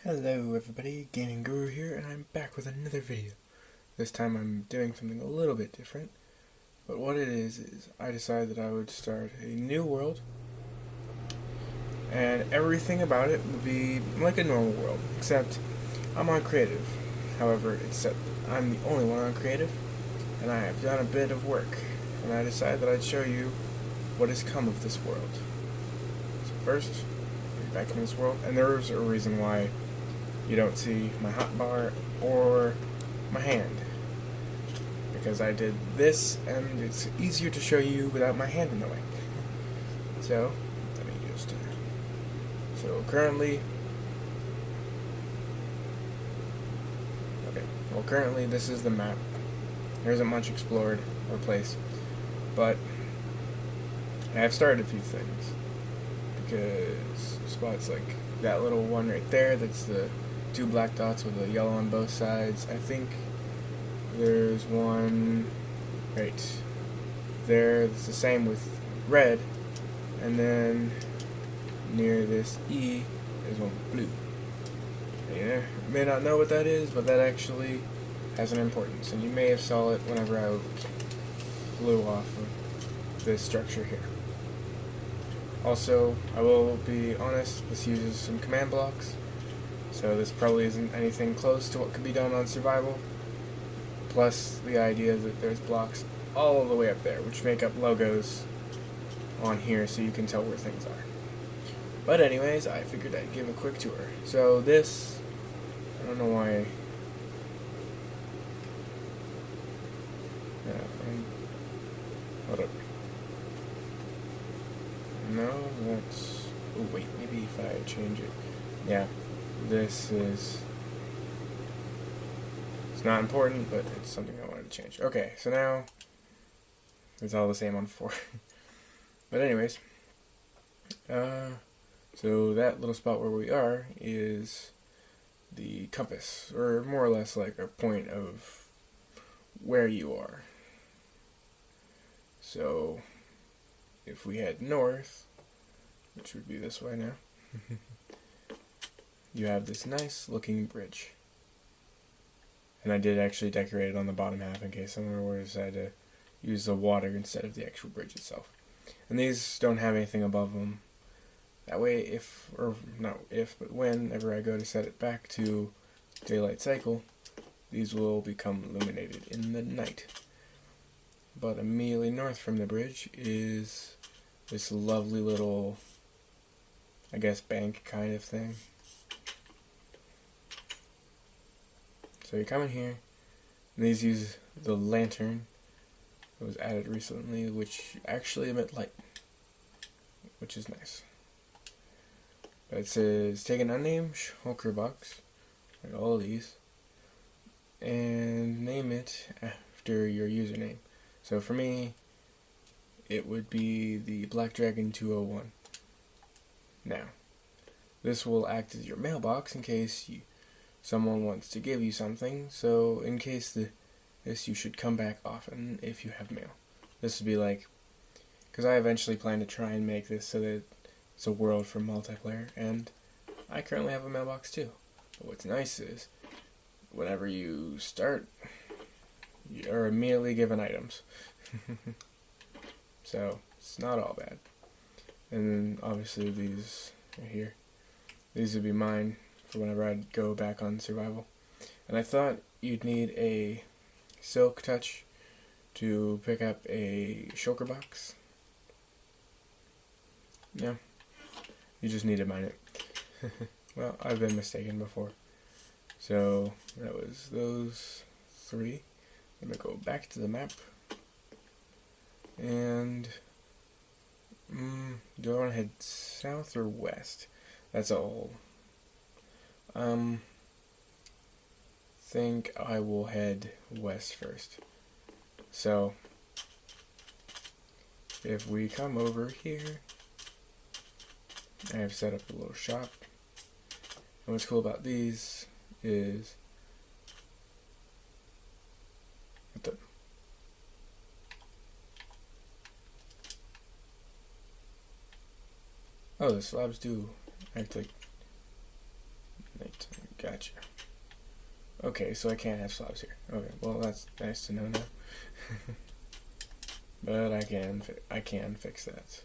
Hello everybody, Gaming Guru here, and I'm back with another video. This time I'm doing something a little bit different, but what it is I decided that I would start a new world, and everything about it would be like a normal world, except I'm on creative. However, except I'm the only one on creative, and I have done a bit of work, and I decided that I'd show you what has come of this world. So first, we're back in this world, and there's a reason why you don't see my hotbar or my hand, because I did this and it's easier to show you without my hand in the way. So let me just currently this is the map. There isn't much explored or placed, but I have started a few things, because spots like that little one right there, that's the two black dots with a yellow on both sides. I think there's one right there that's the same with red, and then near this E is one with blue. You may not know what that is, but that actually has an importance, and you may have saw it whenever I flew off of this structure here. Also, I will be honest, this uses some command blocks, so this probably isn't anything close to what could be done on survival, plus the idea that there's blocks all the way up there, which make up logos on here so you can tell where things are. But anyways, I figured I'd give a quick tour. So this, I don't know why, hold up. No, that's, oh wait, maybe if I change it. Yeah, this is, it's not important, but it's something I wanted to change. Okay, so now it's all the same on 4. But anyways, so that little spot where we are is the compass, or more or less like a point of where you are. So if we head north, which would be this way now, you have this nice looking bridge. And I did actually decorate it on the bottom half in case someone were to decide to use the water instead of the actual bridge itself. And these don't have anything above them. That way, if, or not if, but whenever I go to set it back to daylight cycle, these will become illuminated in the night. But immediately north from the bridge is this lovely little, I guess, bank kind of thing. So you come in here, and these use the lantern that was added recently, which actually emit light, which is nice. But it says, take an unnamed shulker box, like all of these, and name it after your username. So for me, it would be the Black Dragon 201. Now, this will act as your mailbox in case someone wants to give you something, so in case this, you should come back often if you have mail. This would be like, because I eventually plan to try and make this so that it's a world for multiplayer, and I currently have a mailbox too. But what's nice is, whenever you start, you are immediately given items. So, it's not all bad. And then, obviously, these right here. These would be mine for whenever I'd go back on survival. And I thought you'd need a silk touch to pick up a shulker box. No, you just need to mine it. Well, I've been mistaken before. So that was those 3. I'm gonna go back to the map. And do I want to head south or west? That's all. Think I will head west first. So if we come over here, I have set up a little shop. And what's cool about these is oh, the slabs do act like Nighttime. Gotcha. Okay, so I can't have slabs here. Okay, well that's nice to know now. But I can fix that.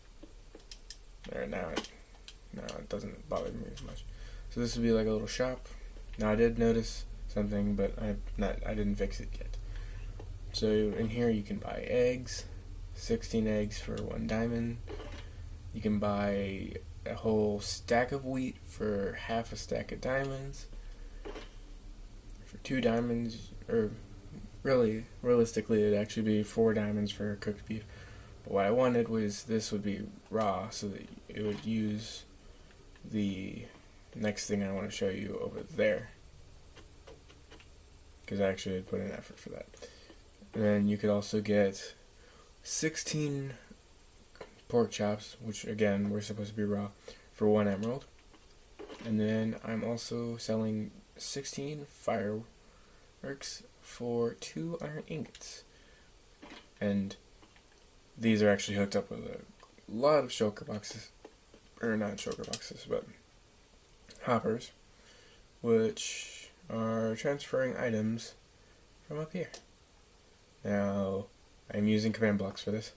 There, now it doesn't bother me as much. So this would be like a little shop. Now I did notice something, but I didn't fix it yet. So in here you can buy eggs, 16 eggs for 1 diamond. You can buy a whole stack of wheat for half a stack of diamonds. For 2 diamonds, or really, realistically, it'd actually be 4 diamonds for cooked beef. But what I wanted was this would be raw, so that it would use the next thing I want to show you over there. Because I actually put in effort for that. And then you could also get 16 pork chops, which again, were supposed to be raw, for 1 emerald. And then I'm also selling 16 fireworks for 2 iron ingots. And these are actually hooked up with a lot of shulker boxes, or not shulker boxes, but hoppers, which are transferring items from up here. Now, I'm using command blocks for this,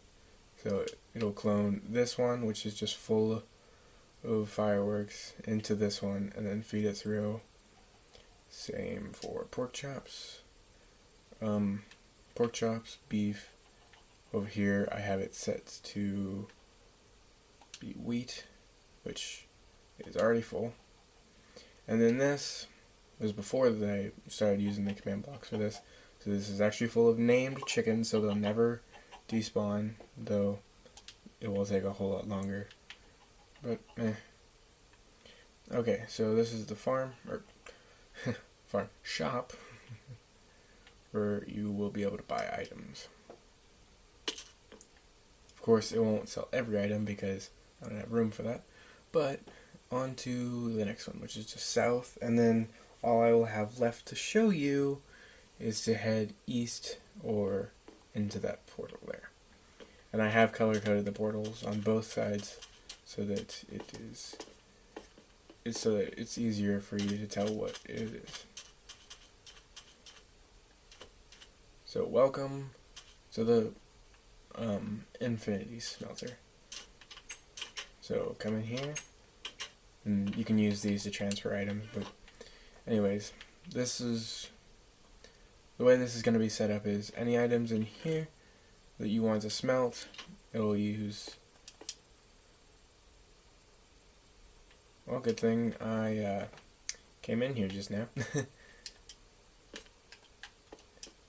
so it'll clone this one, which is just full of fireworks, into this one, and then feed it through. Same for pork chops. Pork chops, beef. Over here, I have it set to be wheat, which is already full. And then this was before that I started using the command blocks for this. So this is actually full of named chickens, so they'll never despawn, though it will take a whole lot longer. But, Okay, so this is the farm, or farm shop, where you will be able to buy items. Of course, it won't sell every item because I don't have room for that. But on to the next one, which is just south, and then all I will have left to show you is to head east or into that portal there. And I have color coded the portals on both sides so that it's easier for you to tell what it is. So welcome to the infinity smelter. So come in here, and you can use these to transfer items, but anyways, the way this is going to be set up is any items in here that you want to smelt, it'll use. Well, good thing I came in here just now.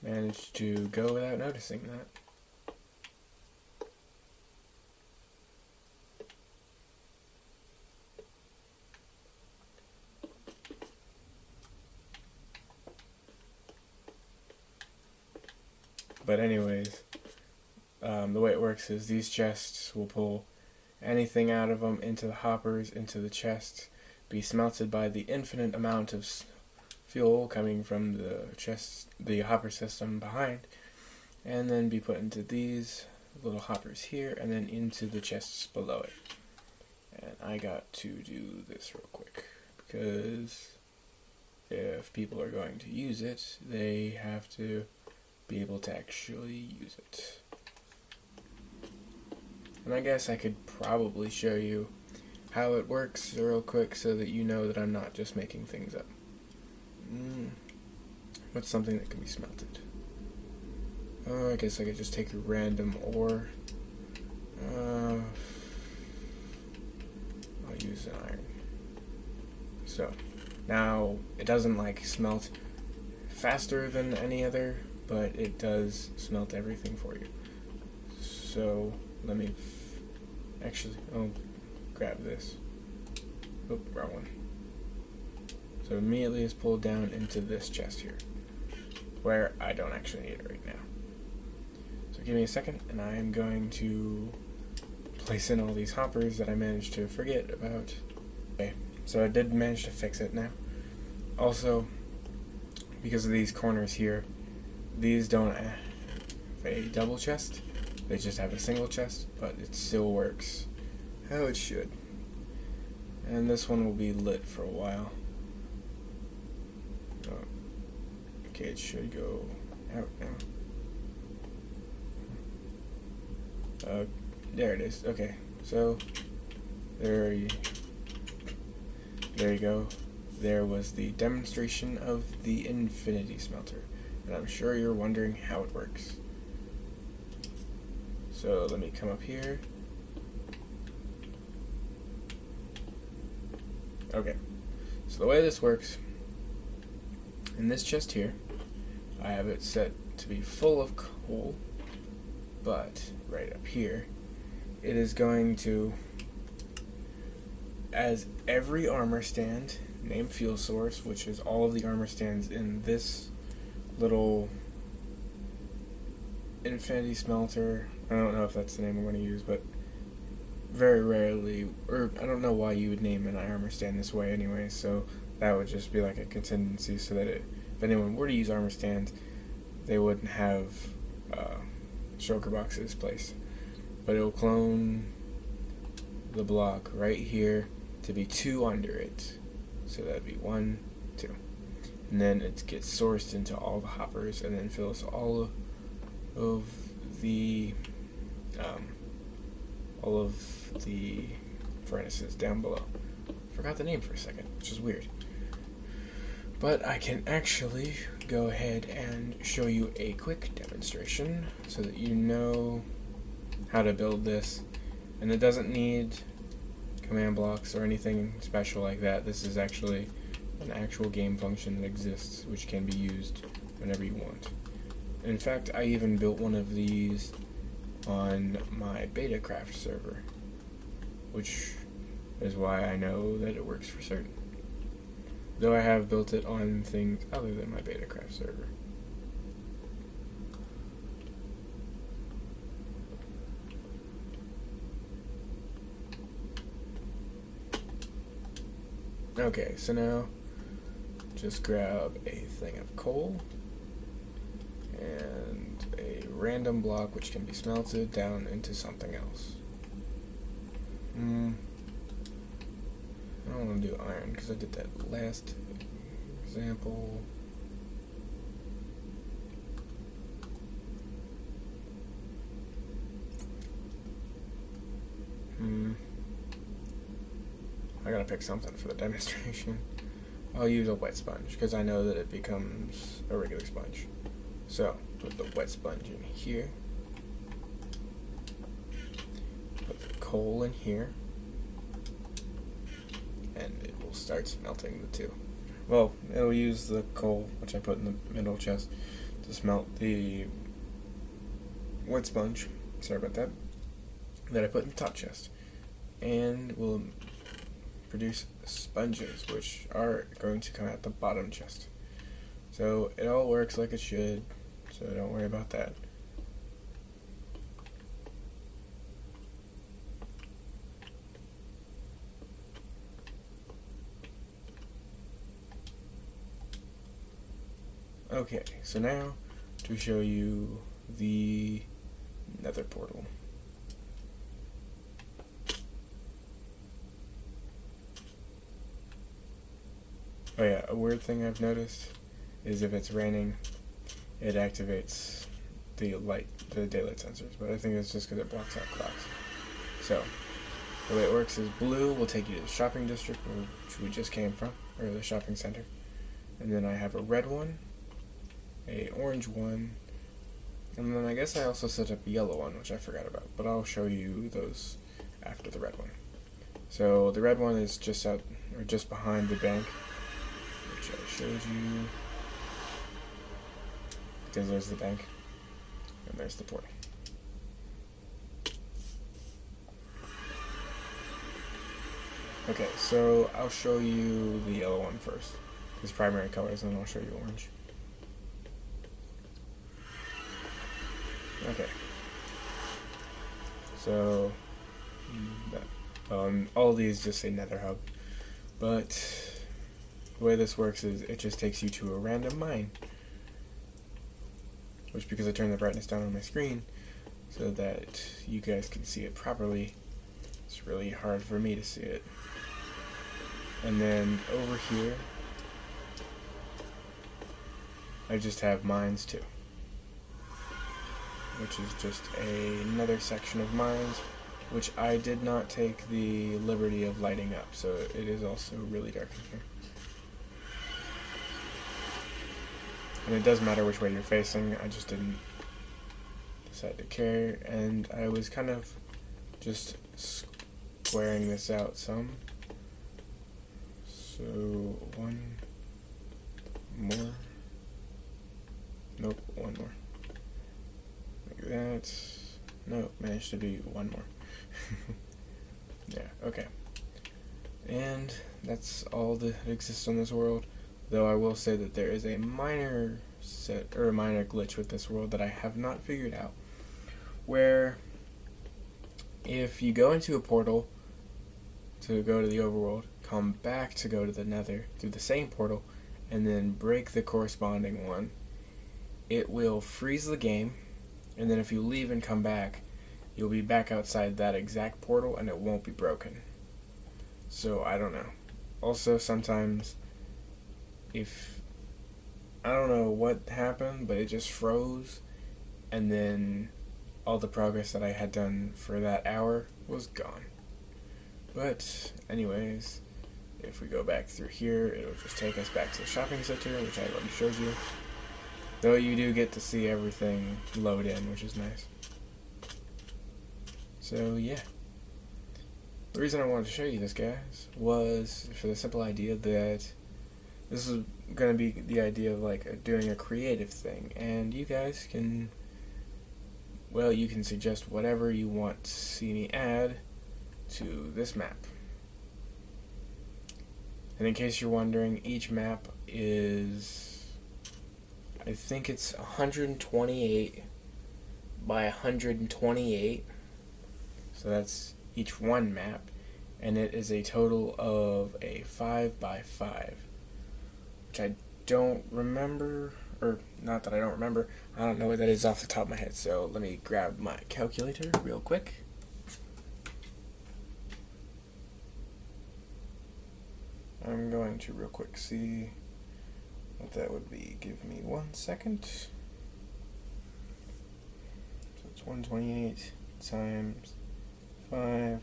Managed to go without noticing that. But anyways, the way it works is these chests will pull anything out of them into the hoppers, into the chests, be smelted by the infinite amount of fuel coming from the hopper system behind, and then be put into these little hoppers here, and then into the chests below it. And I got to do this real quick, because if people are going to use it, they have to be able to actually use it. And I guess I could probably show you how it works real quick so that you know that I'm not just making things up. What's something that can be smelted? I guess I could just take a random ore. I'll use an iron. So, now it doesn't like smelt faster than any other, but it does smelt everything for you. So let me actually, I'll grab this. Oop, wrong one. So immediately it's pulled down into this chest here, where I don't actually need it right now. So give me a second, and I'm going to place in all these hoppers that I managed to forget about. Okay, so I did manage to fix it now. Also, because of these corners here, these don't have a double chest, they just have a single chest, but it still works how it should. And this one will be lit for a while. Oh, okay, it should go out now. There it is. Okay, so there you go. There was the demonstration of the infinity smelter, and I'm sure you're wondering how it works. So let me come up here. Okay, so the way this works, in this chest here, I have it set to be full of coal, but right up here, it is going to, as every armor stand named fuel source, which is all of the armor stands in this little infinity smelter. I don't know if that's the name I'm going to use, but very rarely, or I don't know why you would name an armor stand this way anyway, so that would just be like a contingency so that if anyone were to use armor stands, they wouldn't have shulker boxes placed. But it will clone the block right here to be 2 under it. So that'd be 1, 2. And then it gets sourced into all the hoppers and then fills all of the furnaces down below. Forgot the name for a second, which is weird. But I can actually go ahead and show you a quick demonstration so that you know how to build this. And it doesn't need command blocks or anything special like that. This is actually an actual game function that exists, which can be used whenever you want. In fact, I even built one of these on my BetaCraft server, which is why I know that it works for certain. Though I have built it on things other than my BetaCraft server. Okay, so now just grab a thing of coal and a random block which can be smelted down into something else. I don't want to do iron because I did that last example. I gotta pick something for the demonstration. I'll use a wet sponge because I know that it becomes a regular sponge. So, put the wet sponge in here. Put the coal in here. And it will start smelting the two. Well, it'll use the coal, which I put in the middle chest, to smelt the wet sponge, sorry about that I put in the top chest. And we'll produce sponges, which are going to come out the bottom chest. So it all works like it should, so don't worry about that. Okay, so now to show you the nether portal. Oh yeah, a weird thing I've noticed is if it's raining, it activates the daylight sensors, but I think it's just because it blocks out clouds. So, the way it works is blue will take you to the shopping district, which we just came from, or the shopping center. And then I have a red one, a orange one, and then I guess I also set up a yellow one, which I forgot about, but I'll show you those after the red one. So the red one is just out, or just behind the bank, which I showed you, because there's the bank, and there's the portal. Okay, so I'll show you the yellow one first, his primary colors, and then I'll show you orange. Okay, so all of these just say Nether Hub, but the way this works is it just takes you to a random mine, which, because I turned the brightness down on my screen so that you guys can see it properly, it's really hard for me to see it. And then over here I just have mines too, which is just another section of mines, which I did not take the liberty of lighting up, so it is also really dark in here. And it does matter which way you're facing, I just didn't decide to care, and I was kind of just squaring this out some. So, one more. Nope, one more. Like that. Nope, managed to do one more. Yeah, okay. And that's all that exists on this world. Though I will say that there is a minor glitch with this world that I have not figured out. Where if you go into a portal to go to the overworld, come back to go to the nether through the same portal, and then break the corresponding one, it will freeze the game, and then if you leave and come back, you'll be back outside that exact portal and it won't be broken. So I don't know. Also, sometimes if I don't know what happened, but it just froze, and then all the progress that I had done for that hour was gone. But anyways, if we go back through here, it'll just take us back to the shopping center, which I already showed you. Though you do get to see everything load in, which is nice. So yeah. The reason I wanted to show you this, guys, was for the simple idea that this is going to be the idea of like doing a creative thing, and you guys can, well, you can suggest whatever you want to see me add to this map. And in case you're wondering, each map is, I think it's 128 by 128, so that's each one map, and it is a total of a 5 by 5. Which I don't remember, or not that I don't remember, I don't know what that is off the top of my head, so let me grab my calculator real quick. I'm going to real quick see what that would be. Give me 1 second. So it's 128 times 5.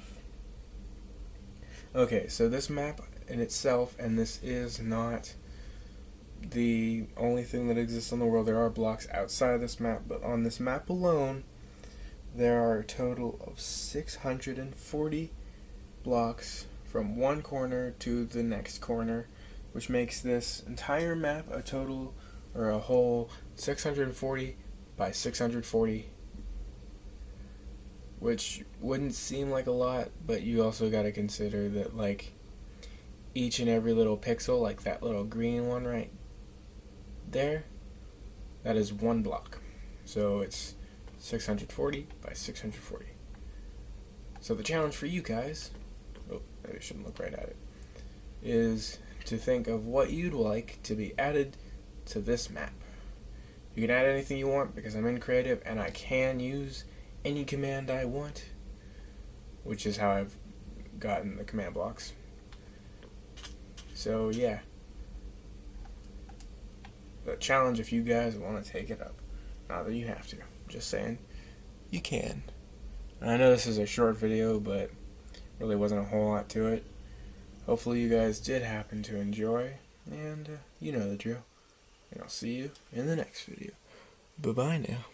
Okay, so this map in itself, and this is not the only thing that exists in the world. There are blocks outside of this map, but on this map alone, there are a total of 640 blocks from one corner to the next corner, which makes this entire map a total, or a whole 640 by 640, which wouldn't seem like a lot, but you also got to consider that like each and every little pixel, like that little green one right there, that is one block. So it's 640 by 640. So the challenge for you guys, oh, maybe I shouldn't look right at it, is to think of what you'd like to be added to this map. You can add anything you want because I'm in creative and I can use any command I want, which is how I've gotten the command blocks. So yeah, the challenge, if you guys want to take it up, not that you have to, just saying you can. And I know this is a short video, but really wasn't a whole lot to it. Hopefully you guys did happen to enjoy, and you know the drill. And I'll see you in the next video. Bye bye now.